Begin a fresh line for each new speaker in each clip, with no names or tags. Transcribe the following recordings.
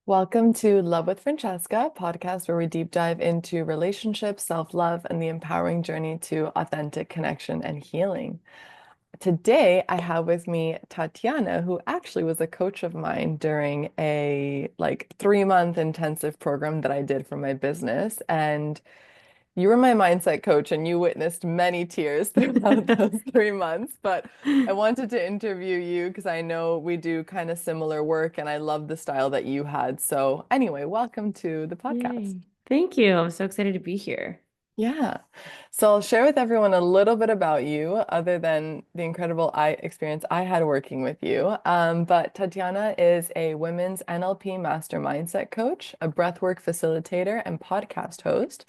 Welcome to Love with Francesca, a podcast where we deep dive into relationships, self-love, and the empowering journey to authentic connection and healing. Today, I have with me Tatiana, who actually was a coach of mine during a 3-month intensive program that I did for my business. And you were my mindset coach and you witnessed many tears throughout those 3 months. But I wanted to interview you because I know we do kind of similar work and I love the style that you had. So, anyway, welcome to the podcast.
Yay. Thank you. I'm so excited to be here.
Yeah. So I'll share with everyone a little bit about you, other than the incredible experience I had working with you. But Tatiana is a women's NLP Master Mindset Coach, a breathwork facilitator, and podcast host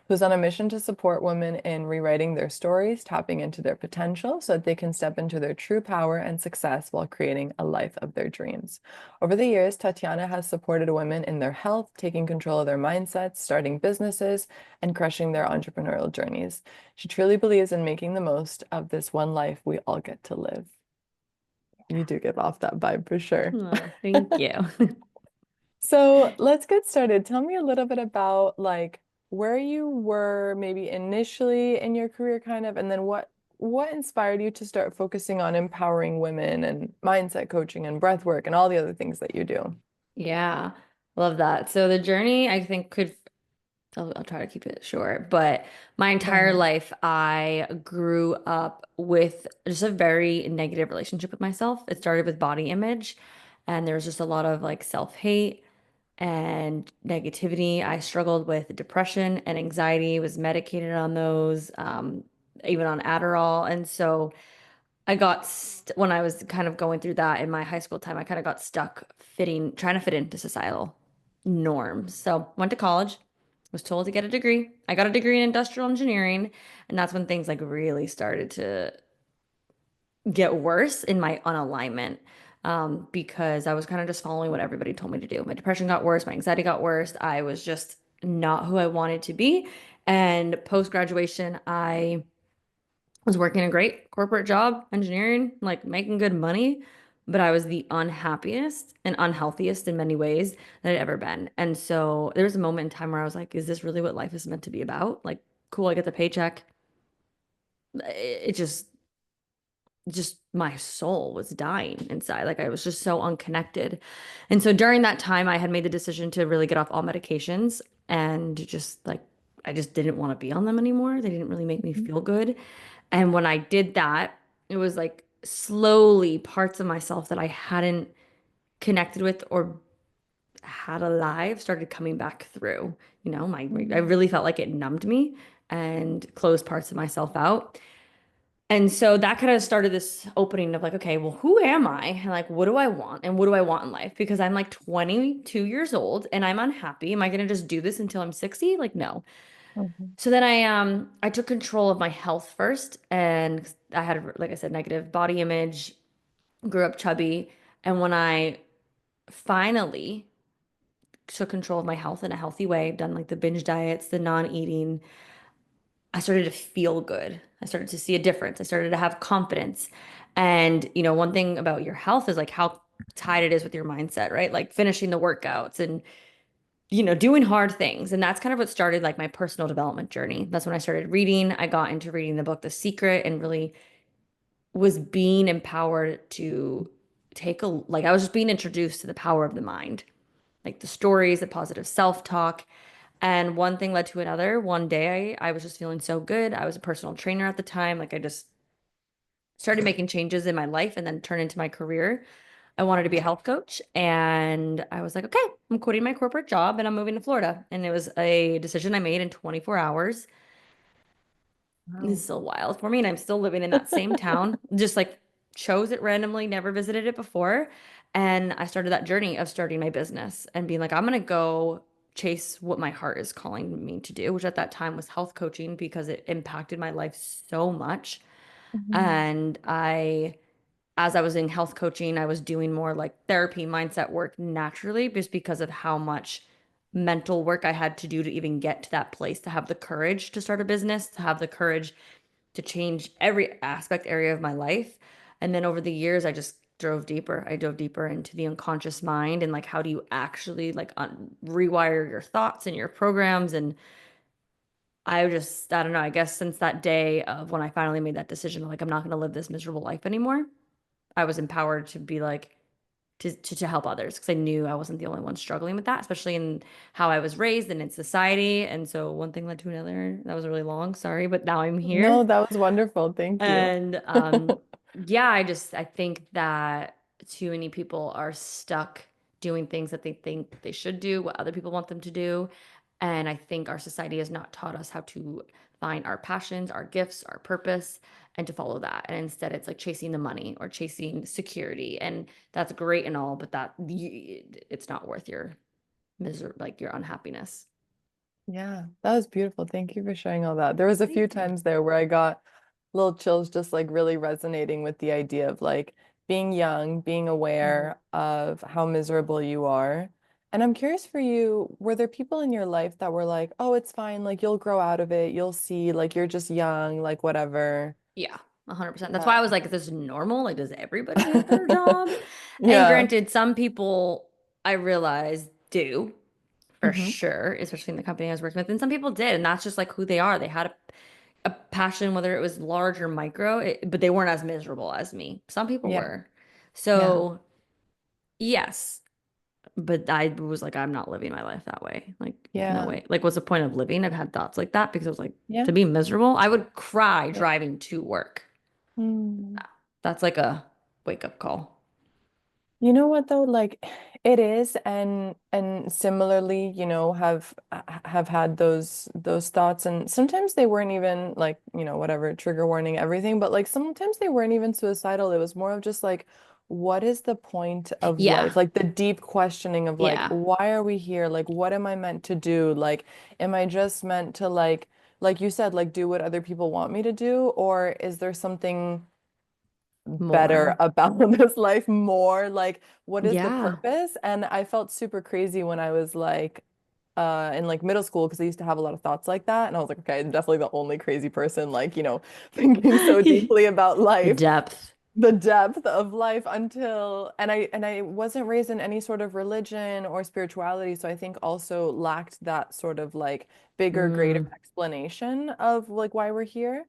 who's on a mission to support women in rewriting their stories, tapping into their potential so that they can step into their true power and success while creating a life of their dreams. Over the years, Tatiana has supported women in their health, taking control of their mindsets, starting businesses, and crushing their entrepreneurial journeys. She truly believes in making the most of this one life we all get to live. You do give off that vibe for sure.
Oh, thank you.
So let's get started. Tell me a little bit about where you were maybe initially in your career kind of, and then what inspired you to start focusing on empowering women and mindset coaching and breath work and all the other things that you do.
Yeah, love that. So the journey, I think, I'll try to keep it short, but my entire
Mhm.
life, I grew up with just a very negative relationship with myself. It started with body image, and there was just a lot of like self-hate and negativity. I struggled with depression and anxiety, was medicated on those, even on Adderall. And so when I was kind of going through that in my high school time, I kind of got stuck trying to fit into societal norms. So went to college, was told to get a degree. I got a degree in industrial engineering, and that's when things like really started to get worse in my unalignment. Because I was kind of just following what everybody told me to do. My depression got worse, my anxiety got worse. I was just not who I wanted to be. And post graduation, I was working a great corporate job, engineering, like making good money, but I was the unhappiest and unhealthiest in many ways that I'd ever been. And so there was a moment in time where I was like, is this really what life is meant to be about? Like, cool, I get the paycheck. It just my soul was dying inside. Like I was just so unconnected. And so during that time, I had made the decision to really get off all medications and just like, I just didn't want to be on them anymore. They didn't really make me feel good. And when I did that, it was like slowly parts of myself that I hadn't connected with or had alive started coming back through. I
Mhm.
really felt like it numbed me and closed parts of myself out. And so that kind of started this opening of like, okay, well, who am I? And like, what do I want? And what do I want in life? Because I'm like 22 years old and I'm unhappy. Am I going to just do this until I'm 60? Like, no.
Mhm.
So then I took control of my health first and I had, like I said, negative body image, grew up chubby. And when I finally took control of my health in a healthy way, done like the binge diets, the non-eating, I started to feel good. I started to see a difference. I started to have confidence. And, one thing about your health is like how tied it is with your mindset, right? Like finishing the workouts and, doing hard things. And that's kind of what started like my personal development journey. That's when I started reading. I got into reading the book The Secret and really was being empowered to I was just being introduced to the power of the mind, like the stories, the positive self-talk. And one thing led to another. One day I was just feeling so good. I was a personal trainer at the time. Like I just started making changes in my life and then turned into my career. I wanted to be a health coach. And I was like, okay, I'm quitting my corporate job and I'm moving to Florida. And it was a decision I made in 24 hours. It's
Wow.
still wild for me. And I'm still living in that same town, just like chose it randomly, never visited it before. And I started that journey of starting my business and being like, I'm going to go chase what my heart is calling me to do, which at that time was health coaching because it impacted my life so much.
Mhm.
And as I was in health coaching, I was doing more like therapy, mindset work naturally, just because of how much mental work I had to do to even get to that place, to have the courage to start a business, to have the courage to change every area of my life. And then over the years, I just drove deeper. I dove deeper into the unconscious mind and like how do you actually like rewire your thoughts and your programs. And I don't know, I guess since that day of when I finally made that decision, like I'm not going to live this miserable life anymore, I was empowered to be like, to help others because I knew I wasn't the only one struggling with that, especially in how I was raised and in society. And so one thing led to another. That was really long, sorry, but now I'm
No,
here.
that was wonderful. Thank you.
And yeah, I think that too many people are stuck doing things that they think they should do, what other people want them to do. And I think our society has not taught us how to find our passions, our gifts, our purpose, and to follow that. And instead, it's like chasing the money or chasing security. And that's great and all, but it's not worth your misery, like your unhappiness.
Yeah, that was beautiful. Thank you for sharing all that. There was a few
Thank you.
times there where I got little chills just like really resonating with the idea of like being young, being
Mhm.
aware of how miserable you are. And I'm curious for you, were there people in your life that were like, "Oh, it's fine, like you'll grow out of it. You'll see, like you're just young, like whatever."
Yeah, 100%. That's why I
Yeah.
was like, is this normal? Like, does everybody hate their job? And
Yeah.
granted, some people I realize do for
Hmm.
sure, especially in the company I was working with. And some people did. And that's just like who they are. They had a passion, whether it was large or micro, but they weren't as miserable as me. Some people
Yeah.
were.
Yeah.
So, yes. But I was like, I'm not living my life that way. Like, no
Yeah.
way. Like, what's the point of living? I've had thoughts like that because I was like,
Yeah.
to be miserable, I would cry
Yeah.
driving to work.
Mm.
That's like a wake up call.
You know what though, like it is, and similarly, have had those thoughts, and sometimes they weren't even like, whatever, trigger warning, everything, but like sometimes they weren't even suicidal. It was more of just like, what is the point of life?
Yeah.
Like the deep questioning of like,
Yeah.
why are we here? Like, what am I meant to do? Like, am I just meant to like you said, like do what other people want me to do, or is there something better
More.
about this life more like what is the
Yeah.
purpose? And I felt super crazy when I was like in like middle school because I used to have a lot of thoughts like that, and I was like, okay, I'm definitely the only crazy person like thinking so deeply about
The
life,
depth.
the depth of life, until and I wasn't raised in any sort of religion or spirituality, so I think also lacked that sort of like bigger, greater
Mm,
explanation of like why we're here.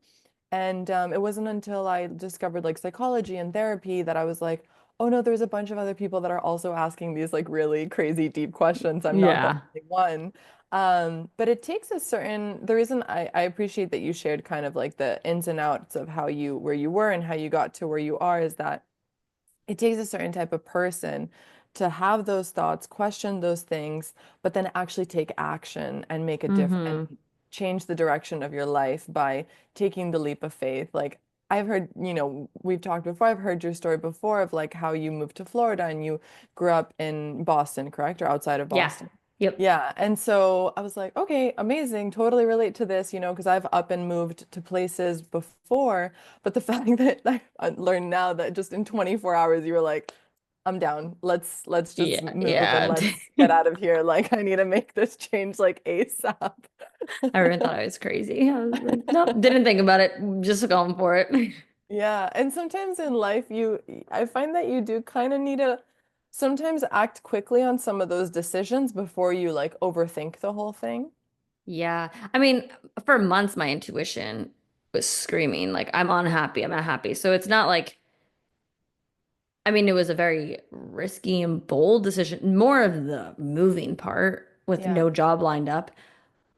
And it wasn't until I discovered like psychology and therapy that I was like, oh no, there's a bunch of other people that are also asking these like really crazy deep questions. I'm not the
yeah.
only one. But it takes the reason I appreciate that you shared kind of like the ins and outs of where you were and how you got to where you are is that it takes a certain type of person to have those thoughts, question those things, but then actually take action and make a difference and
Hmm.
change the direction of your life by taking the leap of faith. Like I've heard, we've talked before, I've heard your story before of like how you moved to Florida and you grew up in Boston, correct? Or outside of
Yeah.
Boston.
Yep.
Yeah. And so I was like, okay, amazing. Totally relate to this, because I've up and moved to places before. But the fact that I learned now that just in 24 hours you were like, I'm down. Let's just
Yeah.
move and
Yeah.
let's get out of here. Like I need to make this change like ASAP.
Everyone thought I was crazy. I was like, nope, didn't think about it. Just going for it.
Yeah, and sometimes in life I find that you do kind of need to sometimes act quickly on some of those decisions before you like overthink the whole thing.
Yeah. I mean, for months, my intuition was screaming, like, I'm unhappy. I'm not happy. So it's not like, I mean, it was a very risky and bold decision, more of the moving part with
Yeah.
no job lined up.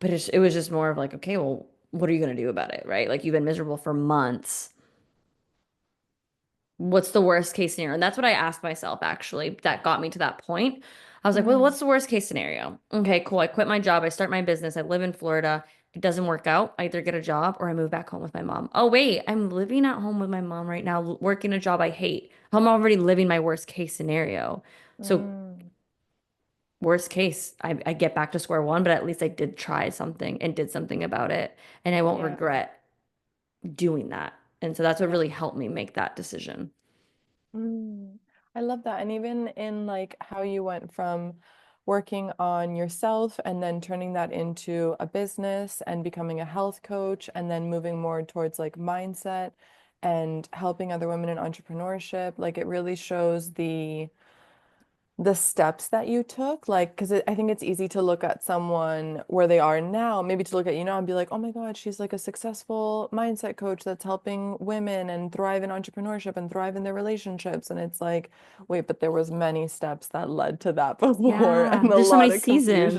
But it was just more of like, okay, well, what are you going to do about it? Right? Like, you've been miserable for months. What's the worst case scenario? And that's what I asked myself, actually, that got me to that point. I was like, well,
Mm,
what's the worst case scenario? Okay, cool. I quit my job. I start my business. I live in Florida. It doesn't work out. I either get a job or I move back home with my mom. Oh, wait, I'm living at home with my mom right now, working a job I hate. I'm already living my worst case scenario. So,
mm,
worst case, I get back to square one, but at least I did try something and did something about it. And I won't
yeah.
regret doing that. And so that's what
Yeah.
really helped me make that decision.
Mm, I love that. And even in like how you went from working on yourself and then turning that into a business and becoming a health coach and then moving more towards like mindset. and helping other women in entrepreneurship. Like it really shows the steps that you took, like, because I think it's easy to look at someone where they are now, maybe to look at you now and be like, oh my God, she's like a successful mindset coach that's helping women and thrive in entrepreneurship and thrive in their relationships. And it's like, wait, but there was many steps that led to that before
Yeah,
and a
there's so
lot
many
of
seasons.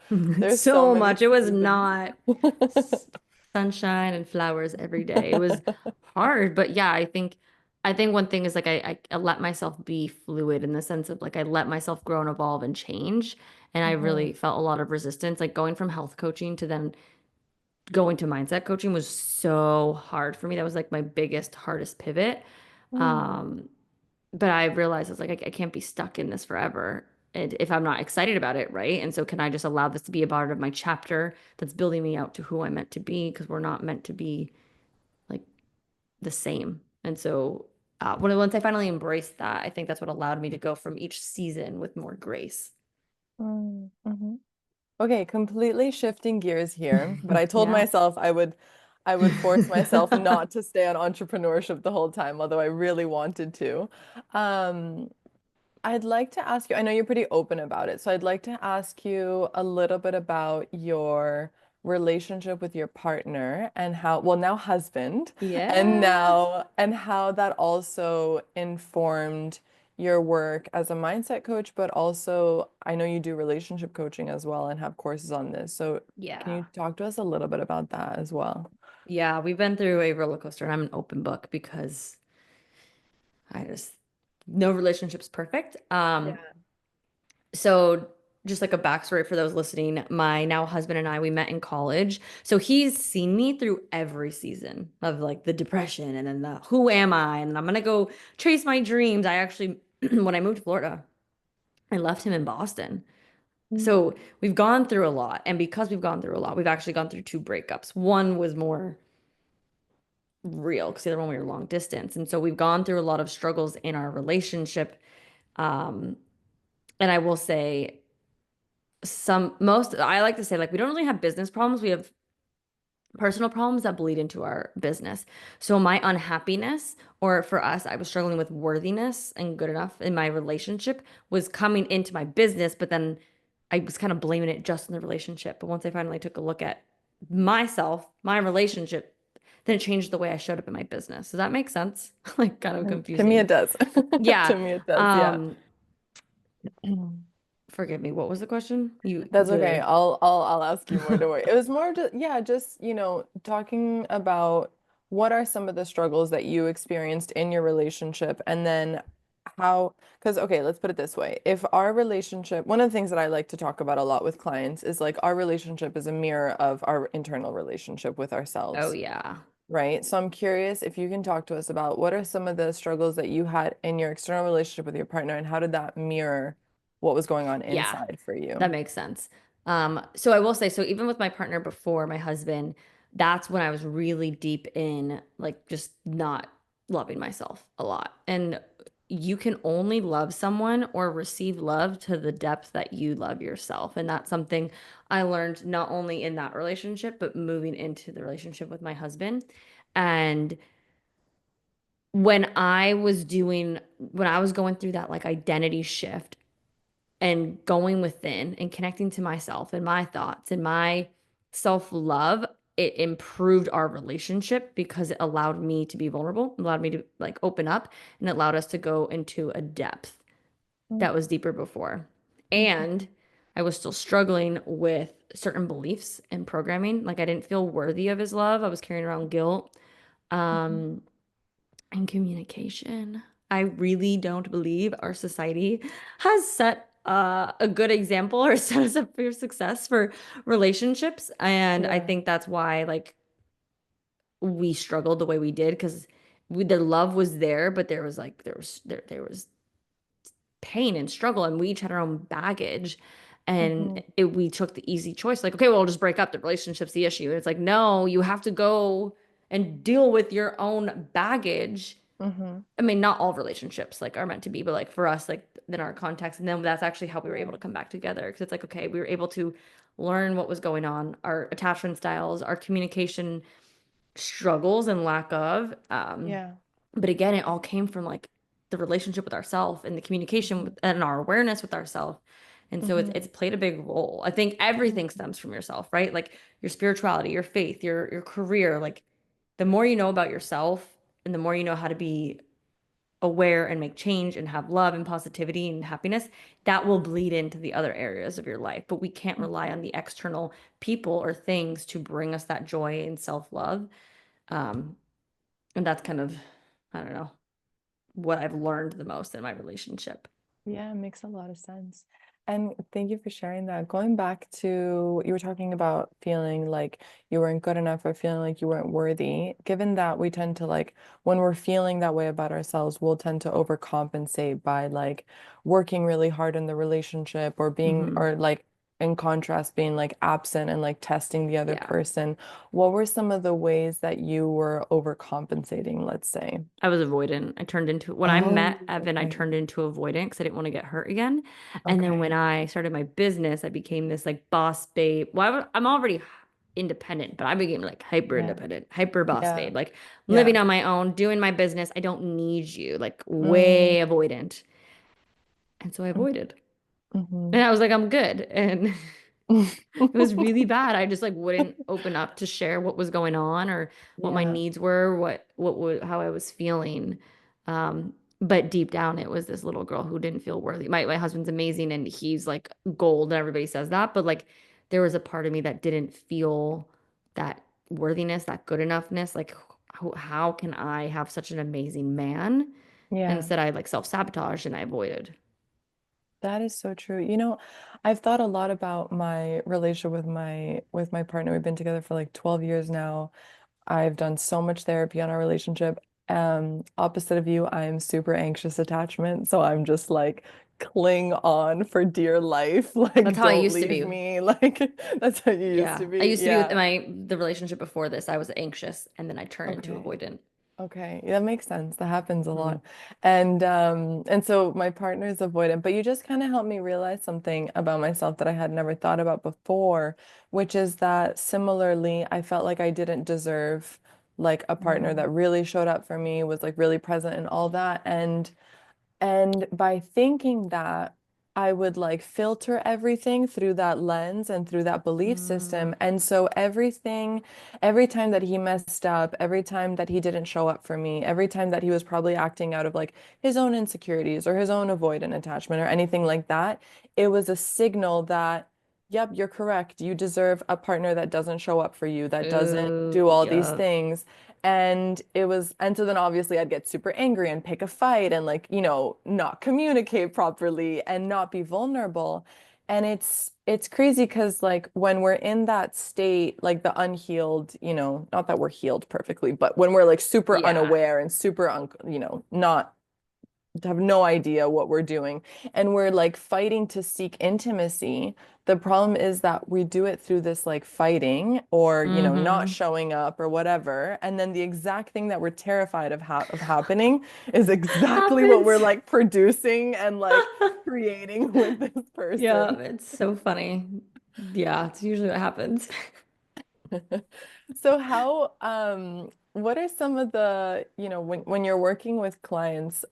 confusion. There's so
So
many
much. It was
seasons.
not sunshine and flowers every day. It was hard, but yeah, I think one thing is like I let myself be fluid in the sense of like I let myself grow and evolve and change. And I
Mhm.
really felt a lot of resistance. Like going from health coaching to then going to mindset coaching was so hard for me. That was like my biggest, hardest pivot.
Mm.
Um, but I realized I was like, I can't be stuck in this forever. And if I'm not excited about it, right? And so can I just allow this to be a part of my chapter that's building me out to who I'm meant to be? Because we're not meant to be like the same. And so once I finally embraced that, I think that's what allowed me to go from each season with more grace.
Mm. Mhm. Okay, completely shifting gears here, but I told
Yeah.
myself I would force myself not to stay on entrepreneurship the whole time, although I really wanted to. Um, I'd like to ask you, I know you're pretty open about it, so I'd like to ask you a little bit about your relationship with your partner and how, well, now husband,
Yeah.
and how that also informed your work as a mindset coach, but also I know you do relationship coaching as well and have courses on this. So can
Yeah.
you talk to us a little bit about that as well?
Yeah. We've been through a roller coaster, and I'm an open book because I just, no relationship's perfect.
Yeah.
So just like a backstory for those listening, my now husband and I, we met in college. So he's seen me through every season of like the depression and then the who am I? And I'm gonna go chase my dreams. I actually, when I moved to Florida, I left him in Boston.
Mm.
So we've gone through a lot. And because we've gone through a lot, we've actually gone through two breakups. One was more real because the other one we were long distance. And so we've gone through a lot of struggles in our relationship. Um, and I will say, I like to say, like, we don't really have business problems. We have personal problems that bleed into our business. So my unhappiness, or for us, I was struggling with worthiness and good enough in my relationship, was coming into my business, but then I was kind of blaming it just in the relationship. But once I finally took a look at myself, my relationship, then it changed the way I showed up in my business. Does that make sense? Like kind of
To me
confusing.
it does.
Yeah.
To me it does, yeah.
Um, Forgive me. What was the question?
That's okay. I'll ask you more, don't worry. It was more just, yeah, just, talking about what are some of the struggles that you experienced in your relationship and then how, because okay, let's put it this way. If our relationship, one of the things that I like to talk about a lot with clients is like our relationship is a mirror of our internal relationship with
Oh
ourselves,
yeah.
right? So I'm curious if you can talk to us about what are some of the struggles that you had in your external relationship with your partner and how did that mirror what was going on
Yeah.
inside for
That
you?
makes sense. So I will say, so even with my partner before, my husband, that's when I was really deep in like just not loving myself a lot. And you can only love someone or receive love to the depth that you love yourself. And that's something I learned not only in that relationship, but moving into the relationship with my husband. And when I was going through that like identity shift, and going within and connecting to myself and my thoughts and my self love, it improved our relationship because it allowed me to be vulnerable, allowed me to like open up, and it allowed us to go into a depth that was deeper before.
Mhm,
And I was still struggling with certain beliefs and programming. Like I didn't feel worthy of his love. I was carrying around guilt.
mhm,
Um, and communication. I really don't believe our society has set a good example or set us up for success for relationships. And I
yeah.
think that's why like we struggled the way we did because the love was there, but there was pain and struggle, and we each had our own baggage. And
Mhm,
we took the easy choice, like, okay, well, we'll just break up. The relationship's the issue. And it's like, no, you have to go and deal with your own baggage.
mhm.
I mean, not all relationships like are meant to be, but like for us, like in our context, and then that's actually how we were able to
Yeah.
come back together. Because it's like, okay, we were able to learn what was going on, our attachment styles, our communication struggles and lack of.
Yeah.
But again, it all came from like the relationship with ourselves and the communication
Hmm.
with, and our awareness with ourselves. And so
Hmm.
it's played a big role. I think everything stems from yourself, right? Like your spirituality, your faith, your career. Like the more you know about yourself and the more you know how to be aware and make change and have love and positivity and happiness, that will bleed into the other areas of your life. But we can't rely on the external people or things to bring us that joy and self-love. Um, and that's kind of, I don't know, what I've learned the most in my relationship.
Yeah, it makes a lot of sense. And thank you for sharing that. Going back to, you were talking about feeling like you weren't good enough or feeling like you weren't worthy. Given that we tend to like, when we're feeling that way about ourselves, we'll tend to overcompensate by like working really hard in the relationship or being,
Hmm.
or like in contrast, being like absent and like testing the other
Yeah.
person. What were some of the ways that you were overcompensating, let's say?
I was avoidant. I turned into, when I
Oh,
met Evan, I
okay.
turned into avoidant because I didn't want to get hurt again. And then when
Okay.
I started my business, I became this like boss babe. Well, I'm already independent, but I became like hyper
Yeah.
independent, hyper boss
Yeah.
babe, like living
Yeah.
on my own, doing my business. I don't need you, like way
Mm.
avoidant. And so I avoided. And
Mm-hmm.
I was like, I'm good. And it was really bad. I just like wouldn't open up to share what was going on or what my
Yeah.
needs were, what was how I was feeling. But deep down it was this little girl who didn't feel worthy. My husband's amazing and he's like gold and everybody says that, but like there was a part of me that didn't feel that worthiness, that good enoughness. Like how can I have such an amazing man? And
Yeah.
instead I like self-sabotage and I avoided.
That is so true. You know, I've thought a lot about my relationship with my partner. We've been together for like 12 years now. I've done so much therapy on our relationship. Opposite of you, I'm super anxious attachment. So I'm just like cling on for dear life.
That's
Like,
how I
don't
used to
leave
be.
me. Like, that's how you used to
Yeah. I
be.
used to be with
Yeah.
the relationship before this. I was anxious and then I turned into
Okay.
avoidant.
Okay, yeah, that makes sense. That happens a
Hmm.
lot. And so my partner is avoidant, but you just kind of helped me realize something about myself that I had never thought about before, which is that similarly, I felt like I didn't deserve like a partner
Mm.
that really showed up for me, was like really present and all that. And by thinking that, I would like filter everything through that lens and through that belief
Mm.
system. And so everything, every time that he messed up, every time that he didn't show up for me, every time that he was probably acting out of like his own insecurities or his own avoidant attachment or anything like that, it was a signal that, yep, you're correct. You deserve a partner that doesn't show up for you, that doesn't do
Oh,
all these
yeah.
things. And it was, and so then obviously I'd get super angry and pick a fight and like, you know, not communicate properly and not be vulnerable. And it's crazy because like when we're in that state, like the unhealed, you know, not that we're healed perfectly, but when we're like super
Yeah.
unaware and super un, you know, not have no idea what we're doing and we're like fighting to seek intimacy. The problem is that we do it through this like fighting or, you know, not
Hmm.
showing up or whatever. And then the exact thing that we're terrified of happening is exactly what we're
Happens.
like producing and like creating with this
Yeah,
person.
it's so funny. Yeah, it's usually what happens.
So how, what are some of the, you know, when you're working with clients,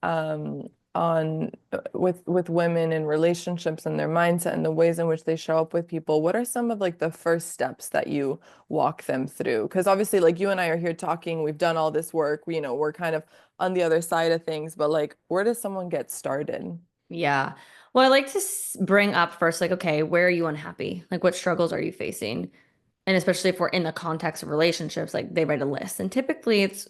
on with women and relationships and their mindset and the ways in which they show up with people, what are some of like the first steps that you walk them through? Because obviously, like you and I are here talking, we've done all this work, you know, we're kind of on the other side of things, but like, where does someone get started?
Yeah. Well, I like to bring up first, like, okay, where are you unhappy? Like, what struggles are you facing? And especially if we're in the context of relationships, like they write a list. And typically it's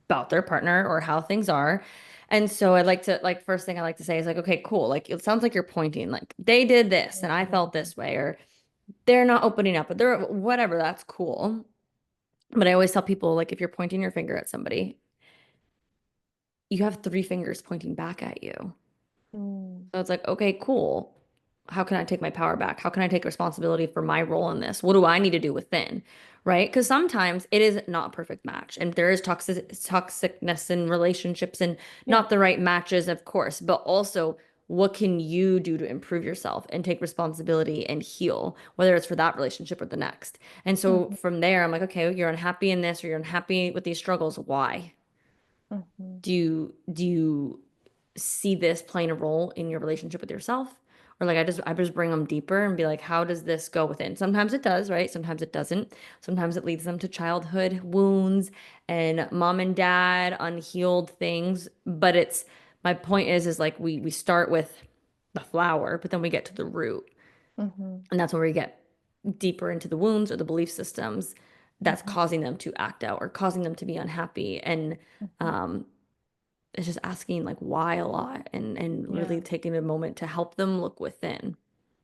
about their partner or how things are. And so I like to like first thing I like to say is like, okay, cool. Like it sounds like you're pointing like they did this and I felt
Mhm.
this way, or they're not opening up, but they're whatever, that's cool. But I always tell people like if you're pointing your finger at somebody, you have three fingers pointing back at you.
Mm.
So it's like, okay, cool. How can I take my power back? How can I take responsibility for my role in this? What do I need to do within? Right? Because sometimes it is not a perfect match and there is toxicness in relationships and
Yeah.
not the right matches, of course, but also what can you do to improve yourself and take responsibility and heal, whether it's for that relationship or the next. And so
Mhm.
from there, I'm like, okay, you're unhappy in this or you're unhappy with these struggles. Why?
Mhm.
Do you see this playing a role in your relationship with yourself? Or like I just bring them deeper and be like, how does this go within? Sometimes it does, right? Sometimes it doesn't. Sometimes it leads them to childhood wounds and mom and dad unhealed things. But it's my point is like we start with the flower, but then we get to the root.
Mhm.
And that's where we get deeper into the wounds or the belief systems that's
Mhm.
causing them to act out or causing them to be unhappy. And
Mhm.
um, it's just asking like why a lot and
Yeah.
really taking a moment to help them look within.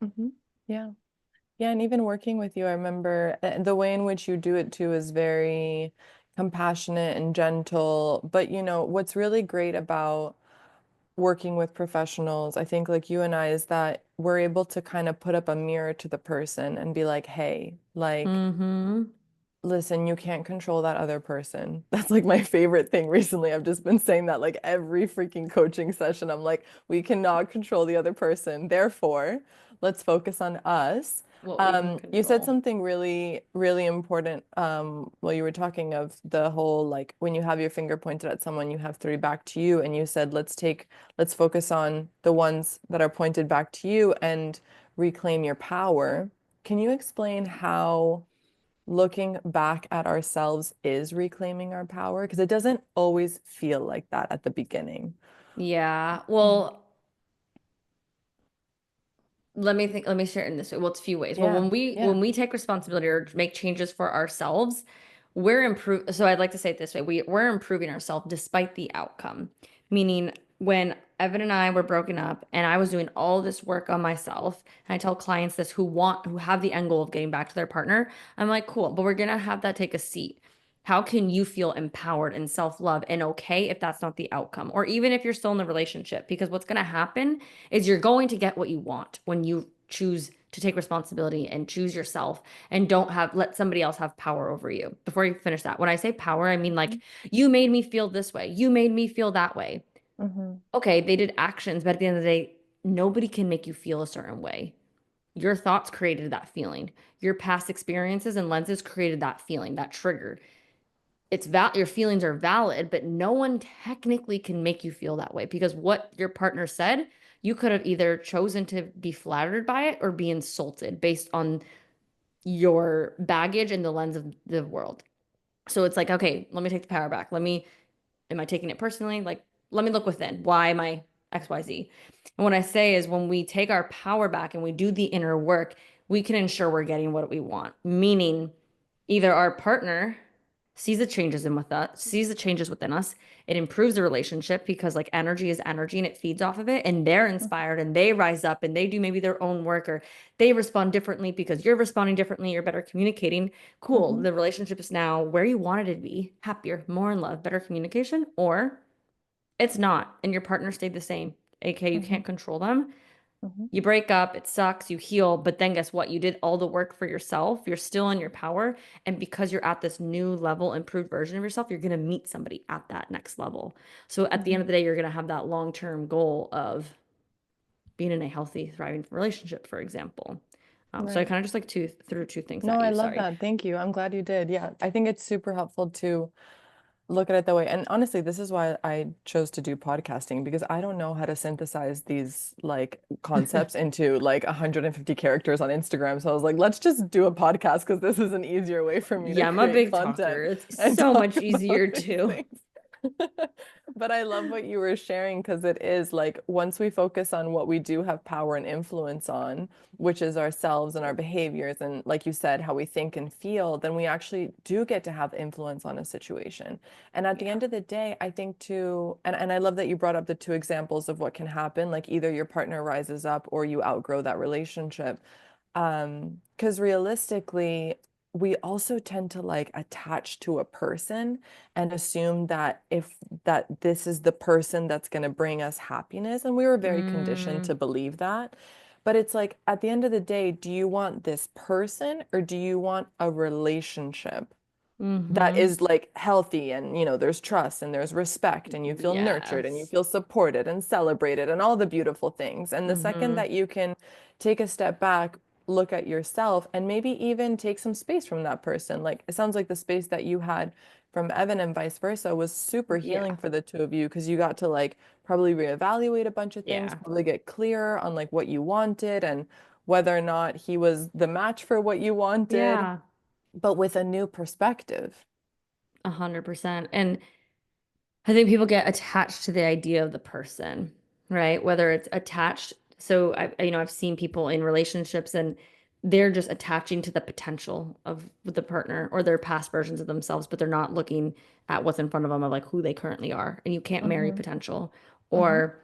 Mhm. Yeah. Yeah, and even working with you, I remember the way in which you do it too is very compassionate and gentle. But what's really great about working with professionals, I think like you and I, is that we're able to kind of put up a mirror to the person and be like, hey, like,
Mm-hmm.
listen, you can't control that other person. That's like my favorite thing recently. I've just been saying that like every freaking coaching session. I'm like, we cannot control the other person. Therefore, let's focus on us.
What we can
You said
control.
something really, really important while you were talking of the whole like when you have your finger pointed at someone, you have three back to you. And you said, let's focus on the ones that are pointed back to you and reclaim your power. Can you explain how looking back at ourselves is reclaiming our power? Because it doesn't always feel like that at the beginning.
Yeah.
Mm.
Well, let me share it in this way. Well, it's a few ways. Well,
Yeah,
when
yeah.
we take responsibility or make changes for ourselves, we're improve so I'd like to say it this way. We're improving ourselves despite the outcome. Meaning when Evan and I were broken up and I was doing all this work on myself, and I tell clients this who have the end goal of getting back to their partner, I'm like, cool, but we're gonna have that take a seat. How can you feel empowered and self-love and okay if that's not the outcome? Or even if you're still in the relationship, because what's gonna happen is you're going to get what you want when you choose to take responsibility and choose yourself and don't have let somebody else have power over you. Before you finish that, when I say power, I mean like you made me feel this way, you made me feel that way.
Mm-hmm.
Okay, they did actions, but at the end of the day, nobody can make you feel a certain way. Your thoughts created that feeling. Your past experiences and lenses created that feeling, that trigger. Your feelings are valid, but no one technically can make you feel that way because what your partner said, you could have either chosen to be flattered by it or be insulted based on your baggage and the lens of the world. So it's like, okay, let me take the power back. Am I taking it personally? Like, let me look within. Why am I XYZ? And what I say is when we take our power back and we do the inner work, we can ensure we're getting what we want. Meaning, either our partner sees the changes within us. It improves the relationship because like energy is energy and it feeds off of it. And they're inspired and they rise up and they do maybe their own work or they respond differently because you're responding differently. You're better communicating. Cool.
Mm-hmm.
The relationship is now where you wanted it to be, happier, more in love, better communication, or it's not. And your partner stayed the same. AKA, you
Mm-hmm.
can't control them.
Mm-hmm.
You break up, it sucks, you heal, but then guess what? You did all the work for yourself. You're still in your power. And because you're at this new level, improved version of yourself, you're going to meet somebody at that next level. So at the end
Mm-hmm.
of the day, you're going to have that long term goal of being in a healthy, thriving relationship, for example. So I
Right.
kind of just like threw two things
No,
at
I
you.
love
Sorry.
that. Thank you. I'm glad you did. Yeah, I think it's super helpful to look at it that way. And honestly, this is why I chose to do podcasting because I don't know how to synthesize these like concepts into like 150 characters on Instagram. So I was like, let's just do a podcast because this is an easier way for me to
Yeah, I'm a
create
big talker.
content
It's
and
so
talk
much
about
easier
these
too.
things. But I love what you were sharing because it is like once we focus on what we do have power and influence on, which is ourselves and our behaviors, and like you said, how we think and feel, then we actually do get to have influence on a situation. And at the
Yeah.
end of the day, I think too, and I love that you brought up the two examples of what can happen, like either your partner rises up or you outgrow that relationship. Because realistically, we also tend to like attach to a person and assume that if that this is the person that's going to bring us happiness. And we were very conditioned
Mm,
to believe that. But it's like at the end of the day, do you want this person or do you want a relationship? that
Mm-hmm.
is like healthy, and there's trust and there's respect and you feel nurtured and you
Yes.
feel supported and celebrated and all the beautiful things. And the second
Mm-hmm.
that you can take a step back, look at yourself, and maybe even take some space from that person. Like it sounds like the space that you had from Evan and vice versa was super
Yeah.
healing for the two of you, because you got to like probably reevaluate a bunch of things,
Yeah.
probably get clear on like what you wanted and whether or not he was the match for what you wanted,
Yeah.
but with a new perspective.
100%. And I think people get attached to the idea of the person, right? Whether it's attached. So I've seen people in relationships and they're just attaching to the potential of the partner or their past versions of themselves, but they're not looking at what's in front of them of like who they currently are. And you can't marry
Mm-hmm.
potential.
Mm-hmm.
Or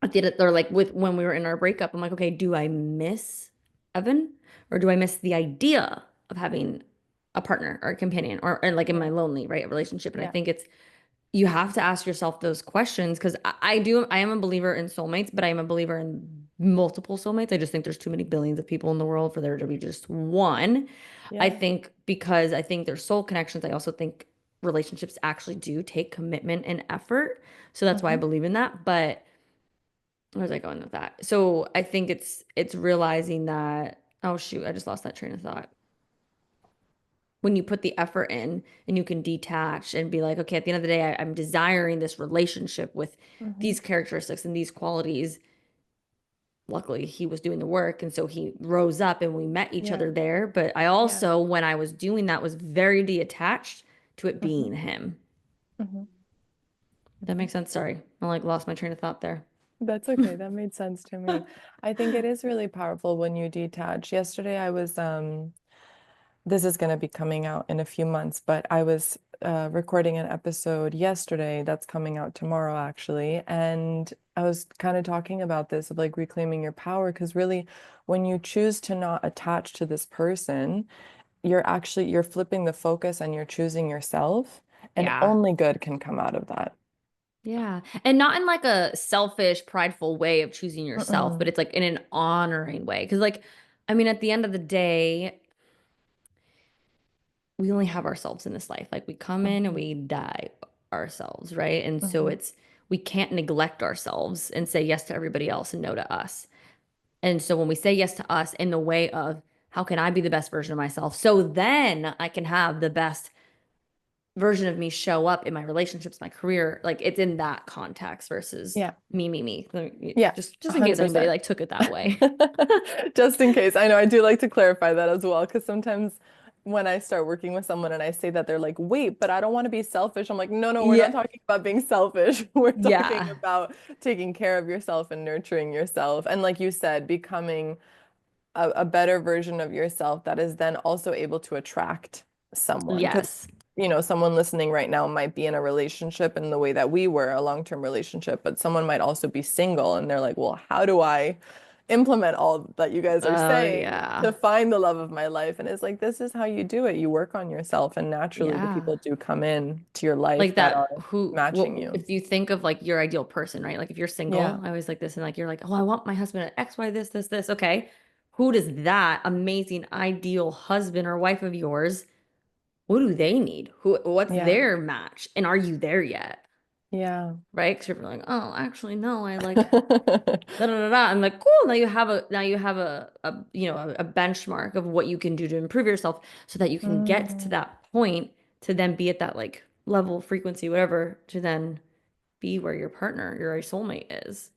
I did it. They're like with when we were in our breakup, I'm like, okay, do I miss Evan or do I miss the idea of having a partner or a companion or like in my
Yeah.
lonely, right, relationship? And I
Yeah.
think it's you have to ask yourself those questions because I am a believer in soulmates, but I am a believer in multiple soulmates. I just think there's too many billions of people in the world for there to be just one. I
Yeah.
think because I think there's soul connections, I also think relationships actually do take commitment and effort. So that's why I
Mm-hmm.
believe in that. But where was I going with that? So I think it's realizing that, oh shoot, I just lost that train of thought. When you put the effort in and you can detach and be like, okay, at the end of the day, I'm desiring this relationship with
Mm-hmm.
these characteristics and these qualities. Luckily, he was doing the work. And so he rose up and we met each
Yeah.
other there. But I
Yeah.
also, when I was doing that, was very detached to it
Mm-hmm.
being him.
Mm-hmm.
That
Mm-hmm.
makes sense. Sorry. I like lost my train of thought there.
That's okay. That made sense to me. I think it is really powerful when you detach. Yesterday I was this is going to be coming out in a few months, but I was recording an episode yesterday that's coming out tomorrow, actually. And I was kind of talking about this of like reclaiming your power, because really, when you choose to not attach to this person, you're flipping the focus and you're choosing yourself, and
Yeah.
only good can come out of that.
Yeah. And not in like a selfish, prideful way of choosing yourself, but
Mm-mm.
it's like in an honoring way. Because, like, I mean, at the end of the day, we only have ourselves in this life. Like, we come in and
Mm-hmm.
we die ourselves, right? And so
Mm-hmm.
we can't neglect ourselves and say yes to everybody else and no to us. And so when we say yes to us in the way of, how can I be the best version of myself? So then I can have the best version of me show up in my relationships, my career. Like it's in that context versus
Yeah.
me.
Yeah.
Just in case anybody
100%.
like took it that way.
Just in case. I know I do like to clarify that as well, because sometimes when I start working with someone and I say that, they're like, wait, but I don't want to be selfish. I'm like, no, no, we're not
Yeah.
talking about being selfish. We're talking
Yeah.
about taking care of yourself and nurturing yourself. And like you said, becoming a better version of yourself that is then also able to attract someone. Because,
Yes.
someone listening right now might be in a relationship in the way that we were, a long-term relationship, but someone might also be single and they're like, well, how do I implement all that you guys are
Oh
saying to
yeah.
find the love of my life? And it's like, this is how you do it. You work on yourself, and naturally the
Yeah.
people do come in to your life
Like
that
that
are
who
matching
what
you.
if you think of like your ideal person, right? Like if you're single,
Yeah.
I always like this and like you're like, "Oh, I want my husband at X, Y, this." Okay. Who does that amazing ideal husband or wife of yours, what do they need? What's
Yeah.
their match? And are you there yet?
Yeah.
Right? Because you're like, oh, actually, no, I like da da da da. I'm like, cool. Now you have a benchmark of what you can do to improve yourself so that you can get to
Mm.
that point to then be at that like level, frequency, whatever, to then be where your partner, your soulmate is.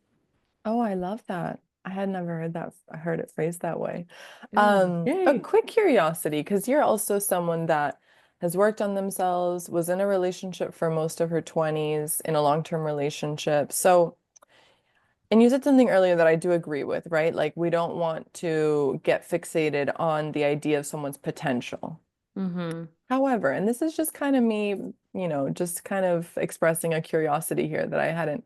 Oh, I love that. I had never heard it phrased that way.
Yeah.
A
Yay.
quick curiosity, because you're also someone that has worked on themselves, was in a relationship for most of her 20s, in a long-term relationship. So, and you said something earlier that I do agree with, right? Like we don't want to get fixated on the idea of someone's potential.
Mm-hmm.
However, and this is just kind of me, just kind of expressing a curiosity here that I hadn't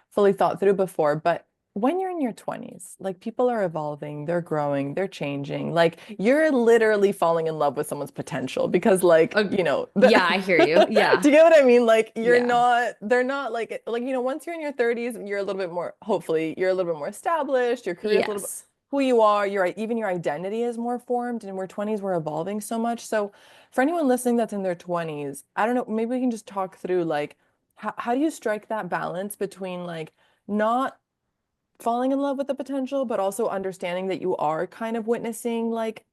fully thought through before. But when you're in your 20s, like people are evolving, they're growing, they're changing. Like you're literally falling in love with someone's potential, because like,
Yeah, I hear you.
do
Yeah.
you get what I mean? Like
Yeah.
they're not like, once you're in your 30s, you're a little bit more, hopefully, you're a little bit more established, your career's a little bit.
Yes.
who you are, even your identity is more formed, and we're 20s, we're evolving so much. So for anyone listening that's in their 20s, I don't know, maybe we can just talk through like how do you strike that balance between like not falling in love with the potential, but also understanding that you are kind of witnessing like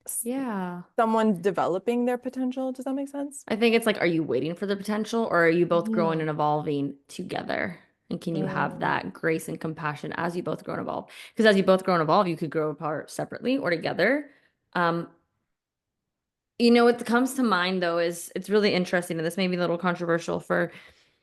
s-
Yeah.
someone developing their potential. Does that make sense?
I think it's like, are you waiting for the potential or are you both growing
Hmm.
and evolving together? And can you have
Mm,
that grace and compassion as you both grow and evolve? Because as you both grow and evolve, you could grow apart separately or together. Um, what comes to mind though is it's really interesting, and this may be a little controversial for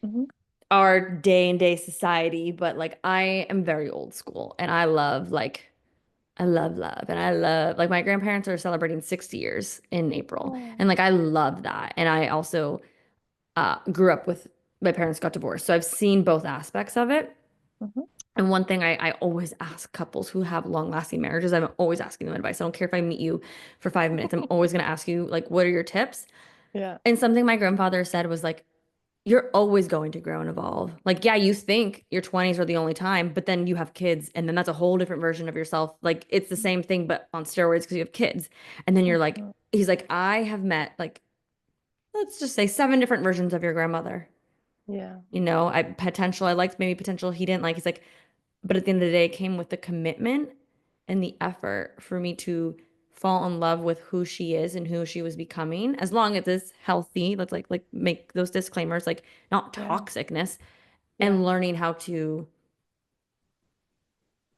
mhm.
our day and day society, but like I am very old school and I love love and I love like my grandparents are celebrating 60 years in April.
Oh.
And like I love that. And I also grew up with my parents got divorced. So I've seen both aspects of it.
Mhm.
And one thing I always ask couples who have long-lasting marriages, I'm always asking them advice. I don't care if I meet you for 5 minutes. I'm always going to ask you, like, what are your tips?
Yeah.
And something my grandfather said was like, you're always going to grow and evolve. Like, yeah, you think your 20s are the only time, but then you have kids, and then that's a whole different version of yourself. Like, it's the same thing, but on steroids because you have kids. And then you're like,
Mhm.
he's like, I have met, like, let's just say 7 different versions of your grandmother.
Yeah.
I liked maybe potential he didn't like. He's like, but at the end of the day, it came with the commitment and the effort for me to fall in love with who she is and who she was becoming. As long as it's healthy, let's like make those disclaimers, like not
Yeah.
toxicness,
Yeah.
and learning how to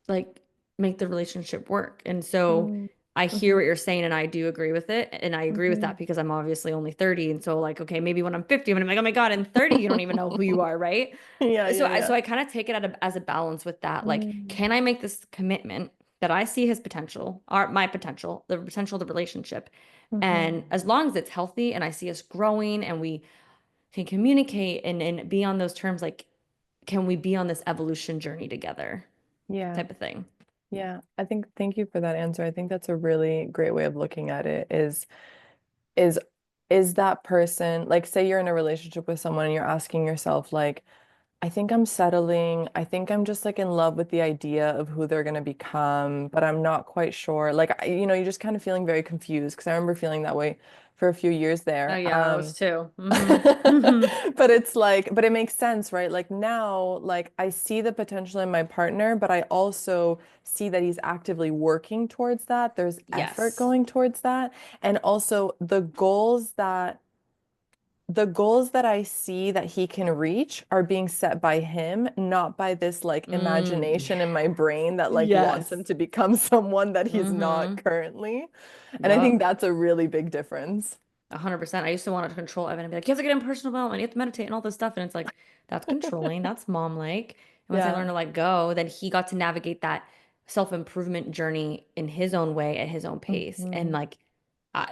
like make the relationship work. And so
Mm.
I hear
Mhm.
what you're saying and I do agree with it. And I agree with that
Mhm.
because I'm obviously only 30. And so like, okay, maybe when I'm 50, I'm gonna be like, oh my God, in 30, you don't even know who you are, right?
Yeah,
So
yeah,
I
yeah.
so I kind of take it as a balance with that. Like,
Mm.
can I make this commitment that I see his potential, or my potential, the potential of the relationship? And
Mhm.
as long as it's healthy and I see us growing and we can communicate and be on those terms, like, can we be on this evolution journey together
Yeah.
type of thing?
Yeah. I think thank you for that answer. I think that's a really great way of looking at it is is that person like say you're in a relationship with someone and you're asking yourself like I think I'm settling. I think I'm just like in love with the idea of who they're going to become, but I'm not quite sure. Like, you're just kind of feeling very confused because I remember feeling that way for a few years
Oh
there.
yeah, I was too. Mm-hmm.
But it's like, but it makes sense, right? Like now, like I see the potential in my partner, but I also see that he's actively working towards that. There's effort
Yes.
going towards that. And also the goals that I see that he can reach are being set by him, not by this like
Yeah.
imagination in my brain that like wants him
Yes.
to become someone that he's not
Mm-hmm.
currently. And I think
Yep.
that's a really big difference.
100%. I used to want to control Evan and be like, you have to get in personal development, you have to meditate and all this stuff. And it's like, that's controlling, that's mom-like. And once I learned
Yeah.
to let go, then he got to navigate that self-improvement journey in his own way at his own pace. And
Mhm.
like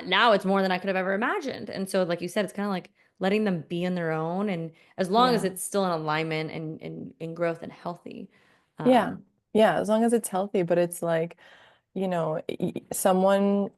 now it's more than I could have ever imagined. And so, like you said, it's kind of like letting them be on their own. And as long as
Yeah.
it's still in alignment and growth and healthy.
Yeah.
Um,
Yeah. As long as it's healthy, but it's like, someone.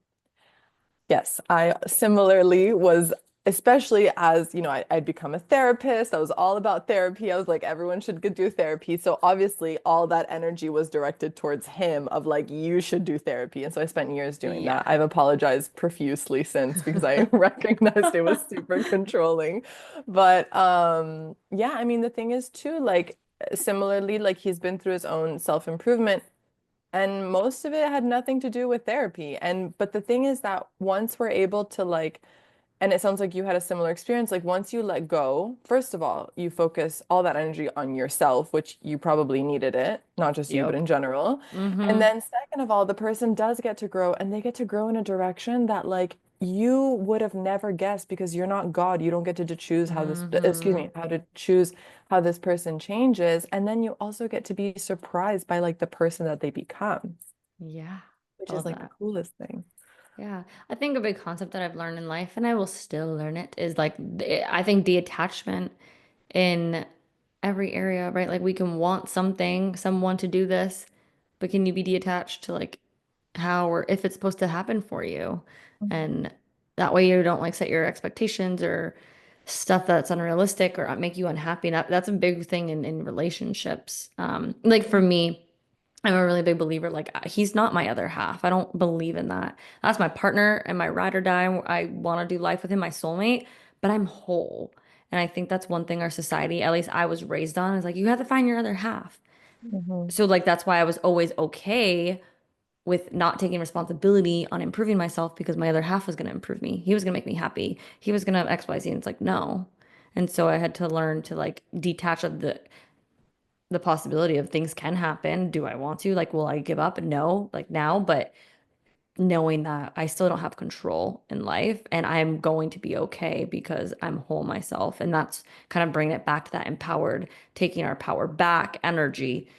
Yes, I similarly was, especially as, I'd become a therapist. I was all about therapy. I was like, everyone should go do therapy. So obviously, all that energy was directed towards him of like, you should do therapy. And so I spent years doing that.
yeah.
I've apologized profusely since because I recognized it was super controlling. But yeah, I mean, the thing is too, like, similarly, like he's been through his own self-improvement and most of it had nothing to do with therapy. But the thing is that once we're able to like, and it sounds like you had a similar experience, like once you let go, first of all, you focus all that energy on yourself, which you probably needed it, not just you, but
Yep.
in general. And
Mm-hmm.
then second of all, the person does get to grow and they get to grow in a direction that like you would have never guessed because you're not God. You don't get to choose how this, excuse
Mm-hmm.
me, how to choose how this person changes. And then you also get to be surprised by like the person that they become,
Yeah.
which
I
is
love
like the
that.
coolest thing.
Yeah, I think a big concept that I've learned in life, and I will still learn it, is like I think the attachment in every area, right? Like we can want something, someone to do this, but can you be detached to like how or if it's supposed to happen for you?
Mhm.
And that way you don't like set your expectations or stuff that's unrealistic or make you unhappy. And that's a big thing in relationships. Like for me. I'm a really big believer, like he's not my other half. I don't believe in that. That's my partner and my ride or die. I want to do life with him, my soulmate, but I'm whole. And I think that's one thing our society, at least I was raised on, is like you have to find your other half.
Hmm.
So like that's why I was always okay with not taking responsibility on improving myself because my other half was going to improve me. He was going to make me happy. He was going to X, Y, Z. And it's like, no. And so I had to learn to like detach of the possibility of things can happen. Do I want to? Like, will I give up? No, like now, but knowing that I still don't have control in life and I'm going to be okay because I'm whole myself. And that's kind of bringing it back to that empowered, taking our power back energy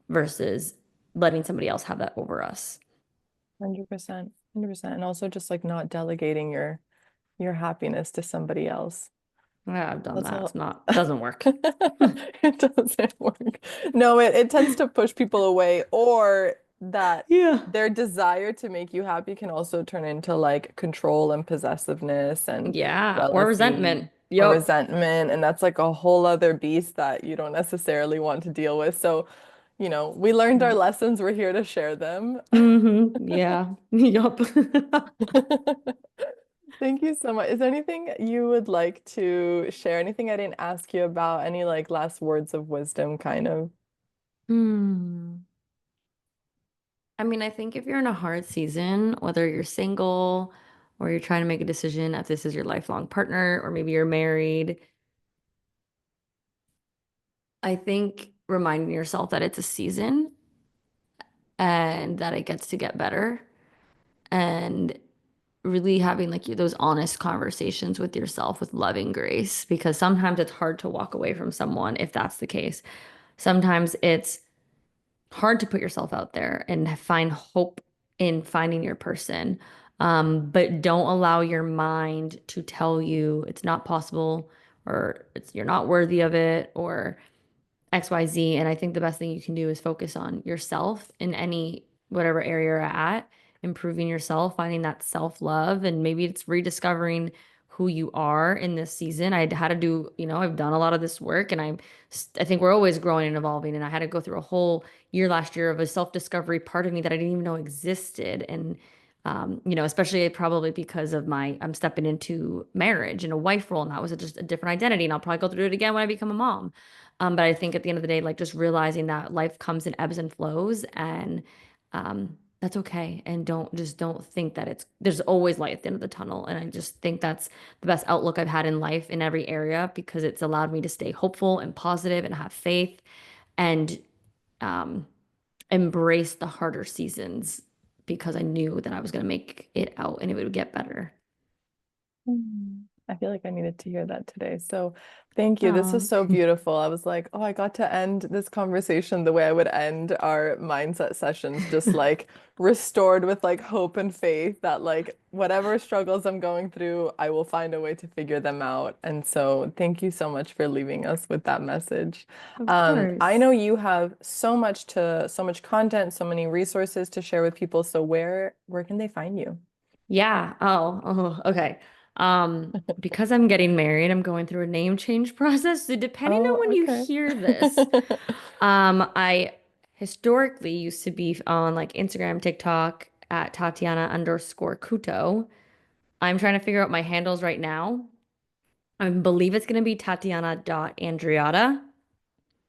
versus letting somebody else have that over us.
100%. 100%. And also just like not delegating your happiness to somebody else.
Yeah, I've done
That's
that. It's
all.
not, doesn't work.
It doesn't work. No, it tends to push people away, or that
Yeah.
their desire to make you happy can also turn into like control and possessiveness and
Yeah. Or resentment.
jealousy or
Yup.
resentment. And that's like a whole other beast that you don't necessarily want to deal with. So, we learned our
Yeah.
lessons. We're here to share them.
Mm-hmm. Yeah. Yup.
Thank you so much. Is there anything you would like to share? Anything I didn't ask you about? Any like last words of wisdom, kind of?
Hmm. I mean, I think if you're in a hard season, whether you're single or you're trying to make a decision if this is your lifelong partner or maybe you're married, I think reminding yourself that it's a season and that it gets to get better and really having like those honest conversations with yourself with loving grace because sometimes it's hard to walk away from someone if that's the case. Sometimes it's hard to put yourself out there and find hope in finding your person. But don't allow your mind to tell you it's not possible or you're not worthy of it or XYZ. And I think the best thing you can do is focus on yourself in any whatever area you're at, improving yourself, finding that self-love, and maybe it's rediscovering who you are in this season. I had to do, I've done a lot of this work and I think we're always growing and evolving. And I had to go through a whole year last year of a self-discovery part of me that I didn't even know existed. And especially probably because of I'm stepping into marriage and a wife role, and that was just a different identity. And I'll probably go through it again when I become a mom. But I think at the end of the day, like just realizing that life comes in ebbs and flows and that's okay. And don't think that there's always light at the end of the tunnel. And I just think that's the best outlook I've had in life in every area because it's allowed me to stay hopeful and positive and have faith and um, embrace the harder seasons because I knew that I was going to make it out and it would get better.
Mm. I feel like I needed to hear that today. So thank you. This was
Oh,
so beautiful. I was like, oh, I got to end this conversation the way I would end our mindset sessions, just like restored with like hope and faith that like whatever struggles I'm going through, I will find a way to figure them out. And so thank you so much for leaving us with that message.
of
I know
course.
you have so much content, so many resources to share with people. So where can they find you?
Yeah. Okay. Because I'm getting married, I'm going through a name change process. So depending on
Oh,
when you
okay.
hear this, I historically used to be on like Instagram, TikTok at Tatiana_Couto. I'm trying to figure out my handles right now. I believe it's going to be Tatiana.Andriata.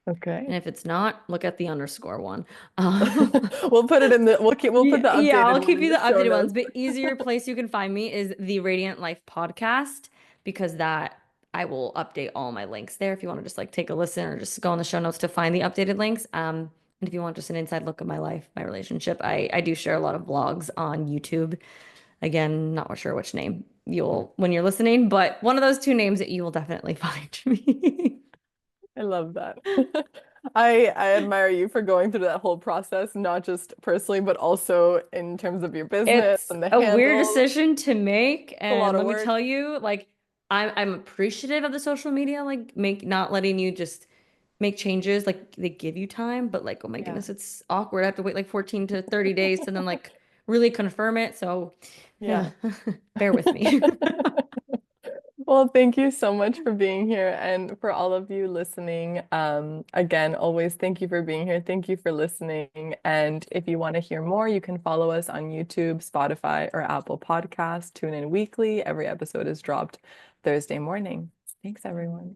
Okay.
And if it's not, look at the underscore one. Um,
We'll put it in the we'll put
Yeah,
the
yeah,
updated
I'll
one
keep
in
you
the
the
show
updated ones,
notes.
but easier place you can find me is the Radiant Life podcast because that I will update all my links there if you want to just like take a listen or just go on the show notes to find the updated links. And if you want just an inside look at my life, my relationship, I do share a lot of vlogs on YouTube. Again, not sure which name you'll when you're listening, but one of those two names that you will definitely find me.
I love that. I admire you for going through that whole process, not just personally, but also in terms of your business
It's
and the
a weird
handles.
decision to make,
It's a lot
and
of
let me
work.
tell you, like I'm appreciative of the social media, like make not letting you just make changes, like they give you time, but like oh my
Yeah.
goodness, it's awkward. I have to wait like 14 to 30 days to then like really confirm it. So
Yeah.
bear with me.
Well, Well, thank you so much for being here and for all of you listening. Again, always thank you for being here. Thank you for listening. And if you want to hear more, you can follow us on YouTube, Spotify, or Apple Podcasts. Tune in weekly. Every episode is dropped Thursday morning. Thanks, everyone.